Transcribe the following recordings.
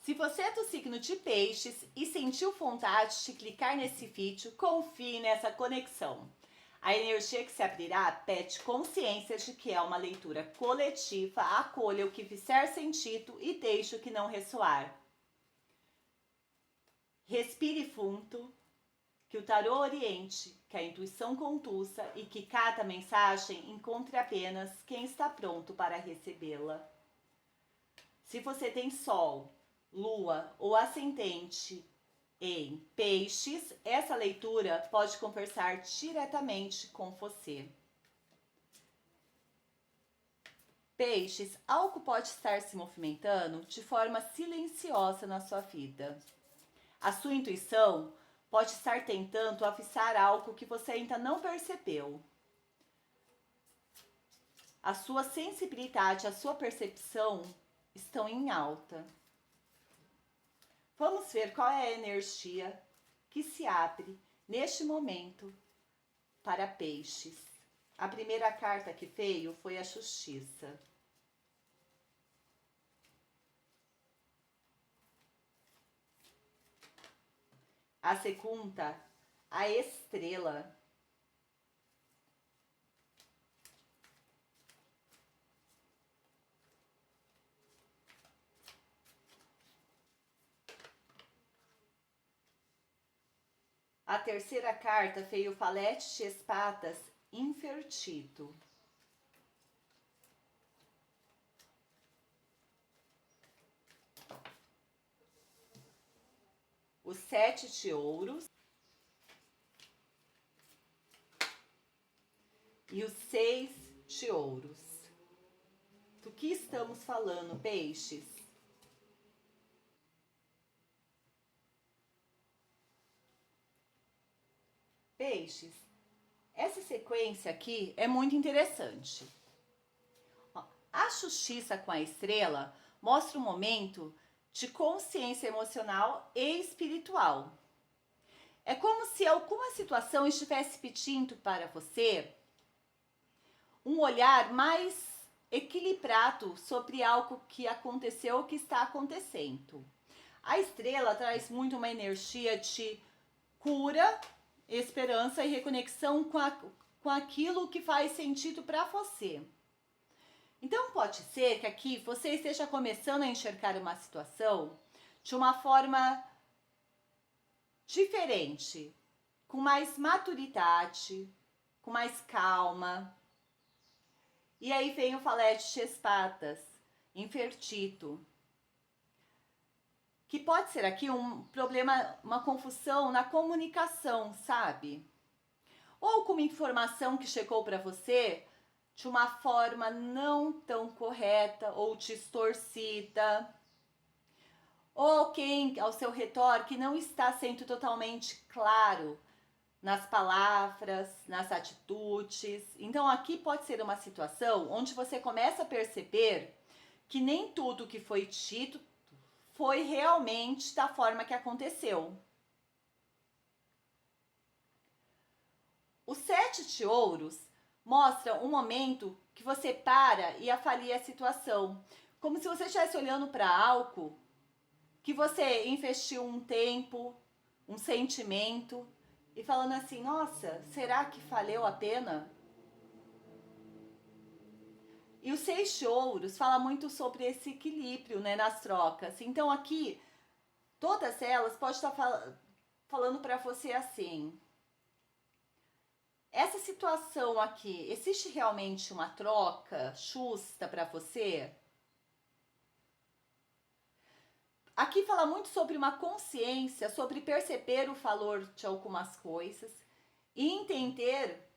Se você é do signo de Peixes e sentiu vontade de clicar nesse vídeo, confie nessa conexão. A energia que se abrirá pede consciência de que é uma leitura coletiva, acolha o que fizer sentido e deixe o que não ressoar. Respire fundo, que o tarô oriente, que a intuição conduza e que cada mensagem encontre apenas quem está pronto para recebê-la. Se você tem Sol, Lua ou Ascendente em Peixes, essa leitura pode conversar diretamente com você. Peixes, algo pode estar se movimentando de forma silenciosa na sua vida. A sua intuição pode estar tentando avisar algo que você ainda não percebeu. A sua sensibilidade, a sua percepção estão em alta. Vamos ver qual é a energia que se abre neste momento para Peixes. A primeira carta que veio foi a Justiça. A segunda, a Estrela. A terceira carta veio o Valete de Espadas invertido. O 7 de ouros. E o 6 de ouros. Do que estamos falando, Peixes? Peixes, essa sequência aqui é muito interessante. A Justiça com a Estrela mostra um momento de consciência emocional e espiritual. É como se alguma situação estivesse pedindo para você um olhar mais equilibrado sobre algo que aconteceu ou que está acontecendo. A estrela traz muito uma energia de cura, esperança e reconexão com aquilo que faz sentido para você. Então pode ser que aqui você esteja começando a enxergar uma situação de uma forma diferente, com mais maturidade, com mais calma. E aí vem o Valete de Espadas, invertido. Que pode ser aqui um problema, uma confusão na comunicação, sabe? Ou alguma informação que chegou para você de uma forma não tão correta ou distorcida. Ou alguém ao seu redor que não está sendo totalmente claro nas palavras, nas atitudes. Então aqui pode ser uma situação onde você começa a perceber que nem tudo que foi dito foi realmente da forma que aconteceu. O 7 de ouros mostra um momento que você para e avalia a situação, como se você estivesse olhando para algo que você investiu um tempo, um sentimento, e falando assim, nossa, será que valeu a pena? E o 6 de ouros fala muito sobre esse equilíbrio, né, nas trocas. Então aqui, todas elas podem estar falando para você assim, essa situação aqui, existe realmente uma troca justa para você? Aqui fala muito sobre uma consciência, sobre perceber o valor de algumas coisas e entender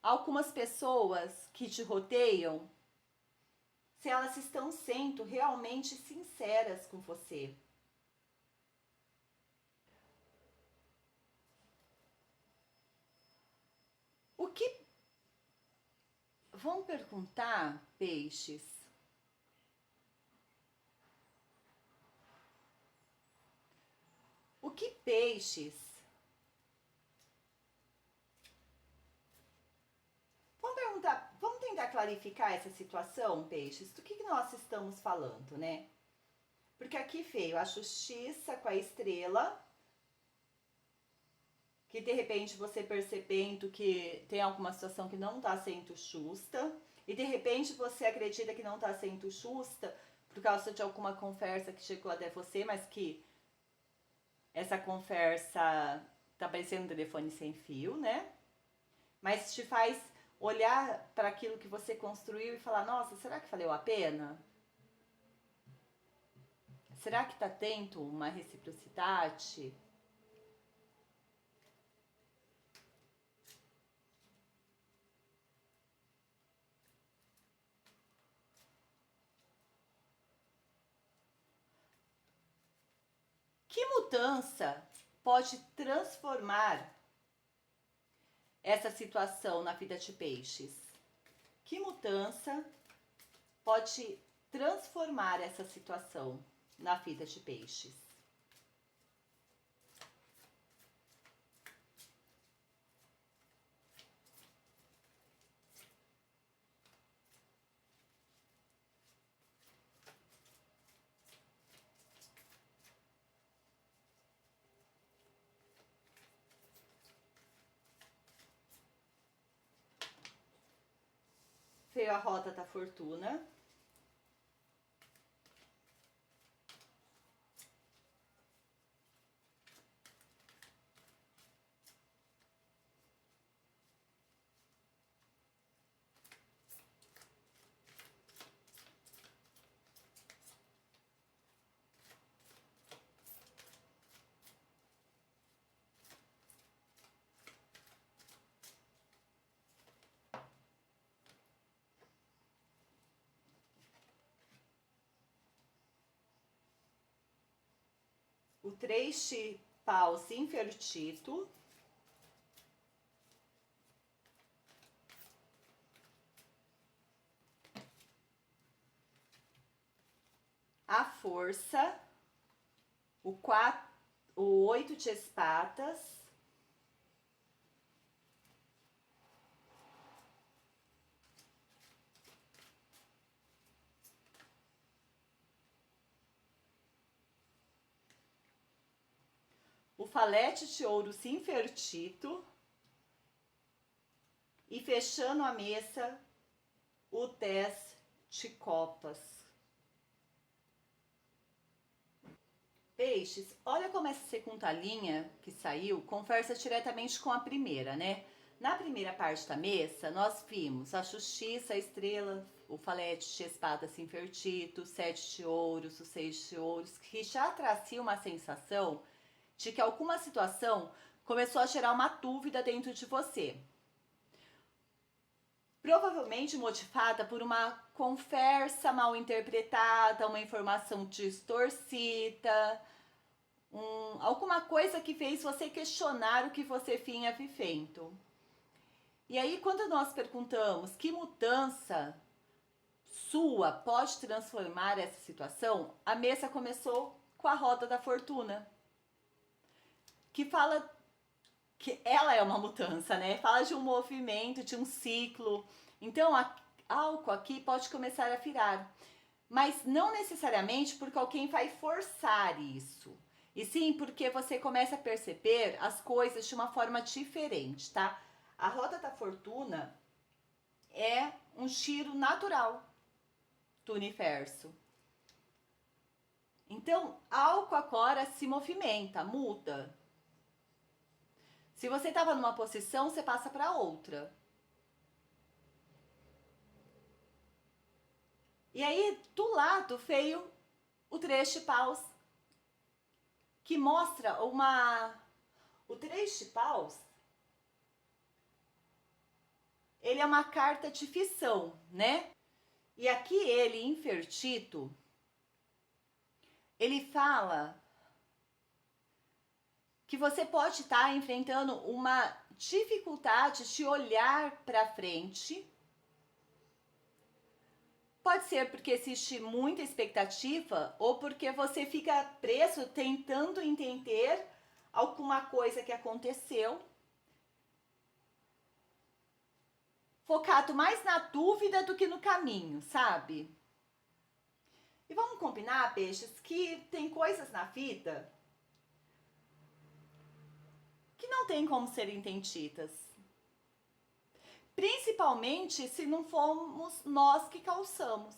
algumas pessoas que te rodeiam, se elas estão sendo realmente sinceras com você. O que vão perguntar, Peixes? O que Peixes? Vamos tentar clarificar essa situação, peixes? Do que nós estamos falando, né? Porque aqui veio a justiça com a estrela, que de repente você percebendo que tem alguma situação que não está sendo justa, e de repente você acredita que não está sendo justa por causa de alguma conversa que chegou até você, mas que essa conversa tá parecendo um telefone sem fio, né? Mas te faz olhar para aquilo que você construiu e falar, nossa, será que valeu a pena? Será que tá tendo uma reciprocidade? Que mudança pode transformar essa situação na vida de peixes? Que mudança pode transformar essa situação na vida de peixes? Veio a roda da fortuna. O 3 de paus invertido. A força. O 8 de espadas. O falete de ouros invertido. E fechando a mesa, o 10 de copas. Peixes, olha como essa segunda linha que saiu conversa diretamente com a primeira, né? Na primeira parte da mesa, nós vimos a justiça, a estrela, o falete de espadas invertido, o 7 de ouros, o 6 de ouros, que já trazia uma sensação de que alguma situação começou a gerar uma dúvida dentro de você. Provavelmente motivada por uma conversa mal interpretada, uma informação distorcida, alguma coisa que fez você questionar o que você vinha vivendo. E aí, quando nós perguntamos que mudança sua pode transformar essa situação, a mesa começou com a roda da fortuna, que fala que ela é uma mudança, né? Fala de um movimento, de um ciclo. Então, algo aqui pode começar a virar. Mas não necessariamente porque alguém vai forçar isso. E sim porque você começa a perceber as coisas de uma forma diferente, tá? A roda da fortuna é um giro natural do universo. Então, algo agora se movimenta, muda. Se você estava numa posição, você passa para outra. E aí, do lado, veio o 3 de paus, que mostra o 3 de paus, ele é uma carta de fissão, né? E aqui ele, invertido, ele fala que você pode estar enfrentando uma dificuldade de olhar para frente. Pode ser porque existe muita expectativa ou porque você fica preso tentando entender alguma coisa que aconteceu. focado mais na dúvida do que no caminho, sabe? E vamos combinar, peixes, que tem coisas na vida que não tem como serem entendidas. Principalmente se não formos nós que causamos.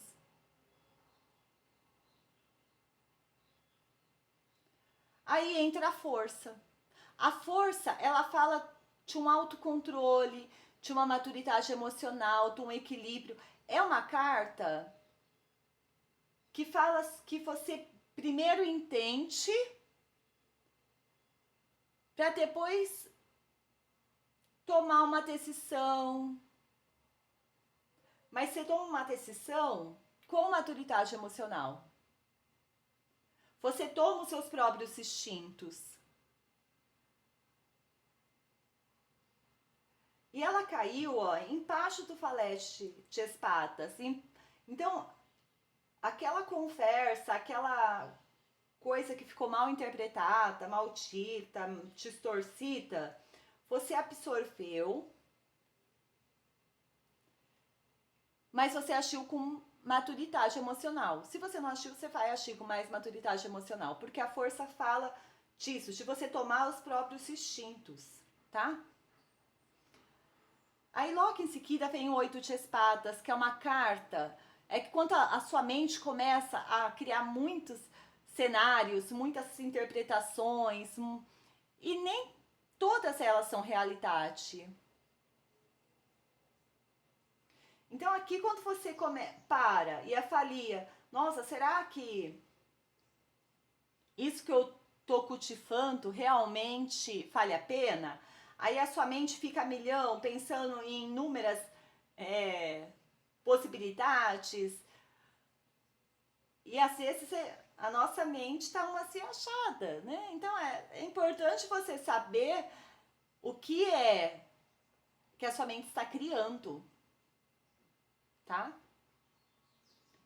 Aí entra a força. A força, ela fala de um autocontrole, de uma maturidade emocional, de um equilíbrio. É uma carta que fala que você primeiro entende para depois tomar uma decisão. Mas você toma uma decisão com maturidade emocional. Você toma os seus próprios instintos. E ela caiu, ó, embaixo do falete de espadas. Então, aquela conversa, aquela coisa que ficou mal interpretada, maldita, distorcida, você absorveu, mas você agiu com maturidade emocional. Se você não agiu, você vai agir com mais maturidade emocional, porque a força fala disso, de você tomar os próprios instintos, tá? Aí logo em seguida vem o 8 de espadas, que é uma carta, é que quando a sua mente começa a criar muitos cenários, muitas interpretações, e nem todas elas são realidade. Então aqui quando você para e avalia, nossa, será que isso que eu tô cultivando realmente vale a pena? Aí a sua mente fica a milhão, pensando em inúmeras possibilidades. E às vezes a nossa mente está uma assim achada, né? Então é importante você saber o que é que a sua mente está criando, tá?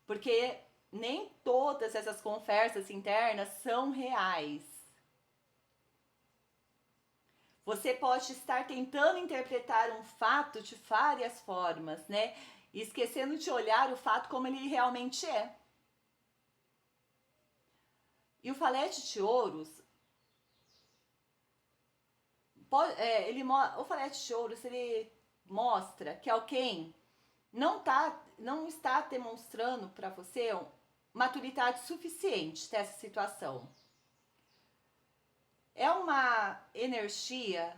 Porque nem todas essas conversas internas são reais. Você pode estar tentando interpretar um fato de várias formas, né? E esquecendo de olhar o fato como ele realmente é. E o falete de ouros, o falete de ouros, ele mostra que alguém não está demonstrando para você maturidade suficiente dessa situação. É uma energia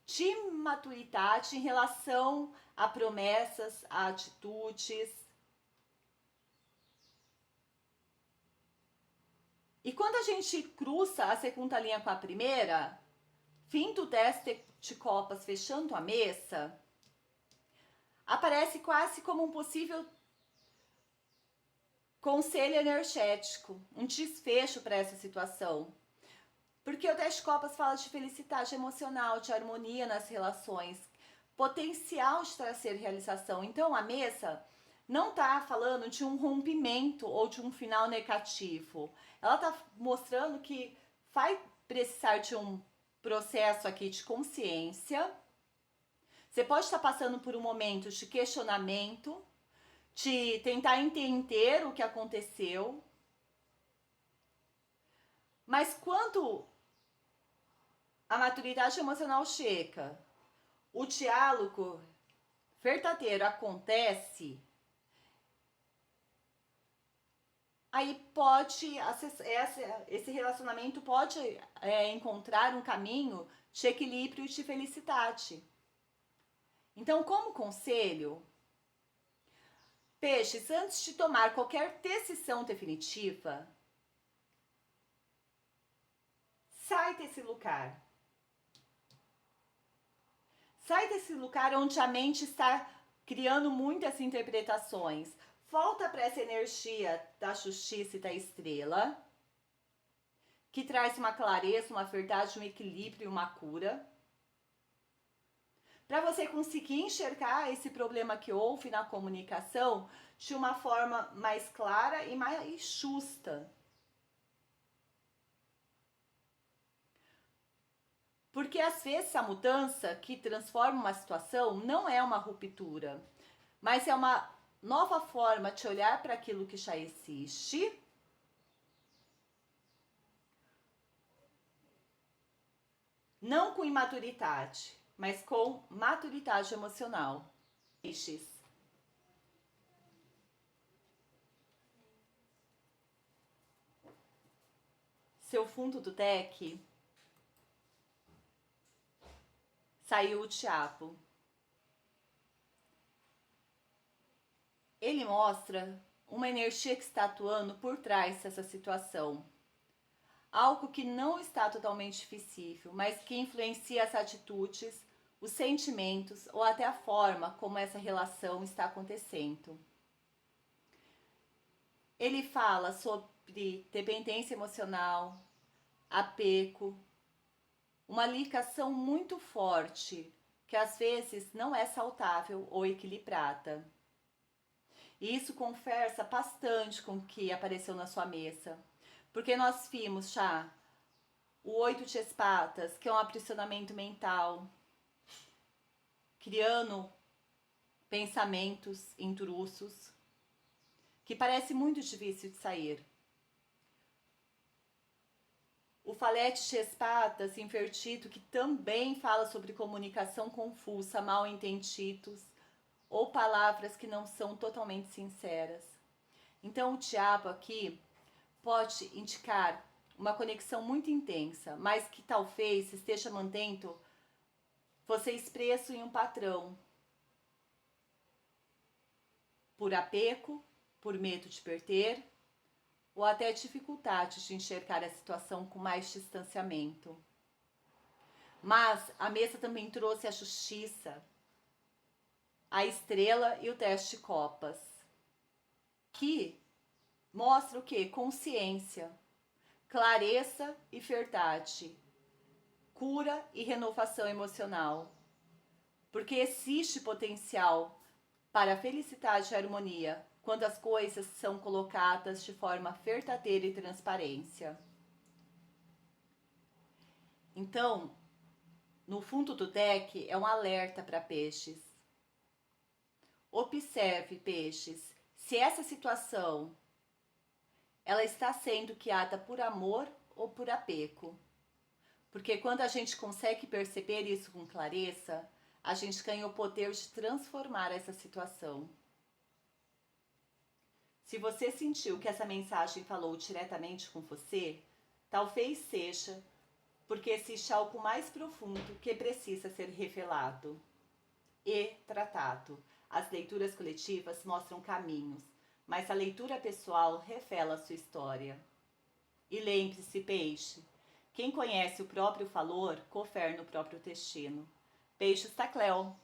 de maturidade em relação a promessas, a atitudes. E quando a gente cruza a segunda linha com a primeira, fim do 10 de copas fechando a mesa, aparece quase como um possível conselho energético, um desfecho para essa situação. Porque o 10 de copas fala de felicidade emocional, de harmonia nas relações, potencial de trazer realização. Então a mesa não está falando de um rompimento ou de um final negativo. Ela está mostrando que vai precisar de um processo aqui de consciência. Você pode estar passando por um momento de questionamento, de tentar entender o que aconteceu. Mas quando a maturidade emocional chega, o diálogo verdadeiro acontece, aí pode, esse relacionamento pode encontrar um caminho de equilíbrio e de felicidade. Então, como conselho, peixes, antes de tomar qualquer decisão definitiva, sai desse lugar. Sai desse lugar onde a mente está criando muitas interpretações. Volta para essa energia da justiça e da estrela, que traz uma clareza, uma verdade, um equilíbrio e uma cura. Para você conseguir enxergar esse problema que houve na comunicação de uma forma mais clara e mais justa. Porque às vezes a mudança que transforma uma situação não é uma ruptura, mas é uma nova forma de olhar para aquilo que já existe, não com imaturidade, mas com maturidade emocional. Peixes. Seu fundo do deck saiu o diabo. Ele mostra uma energia que está atuando por trás dessa situação. Algo que não está totalmente visível, mas que influencia as atitudes, os sentimentos ou até a forma como essa relação está acontecendo. Ele fala sobre dependência emocional, apego, uma ligação muito forte que às vezes não é saudável ou equilibrada. E isso conversa bastante com o que apareceu na sua mesa, porque nós vimos já o 8 de espadas, que é um aprisionamento mental, criando pensamentos intrusos, que parece muito difícil de sair. O falete de espadas invertido, que também fala sobre comunicação confusa, mal entendidos, ou palavras que não são totalmente sinceras. Então o diabo aqui pode indicar uma conexão muito intensa, mas que talvez esteja mantendo você preso em um padrão. Por apego, por medo de perder, ou até dificuldade de enxergar a situação com mais distanciamento. Mas a mesa também trouxe a justiça, a estrela e o 10 de copas, que mostra o quê? Consciência, clareza e verdade, cura e renovação emocional. Porque existe potencial para a felicidade e harmonia quando as coisas são colocadas de forma verdadeira e transparência. Então, no fundo do deck é um alerta para peixes. Observe, peixes, se essa situação ela está sendo guiada por amor ou por apego. Porque quando a gente consegue perceber isso com clareza, a gente ganha o poder de transformar essa situação. Se você sentiu que essa mensagem falou diretamente com você, talvez seja porque existe algo mais profundo que precisa ser revelado e tratado. As leituras coletivas mostram caminhos, mas a leitura pessoal revela a sua história. E lembre-se, peixe, quem conhece o próprio valor, governa o próprio destino. Beijos, Tacléo!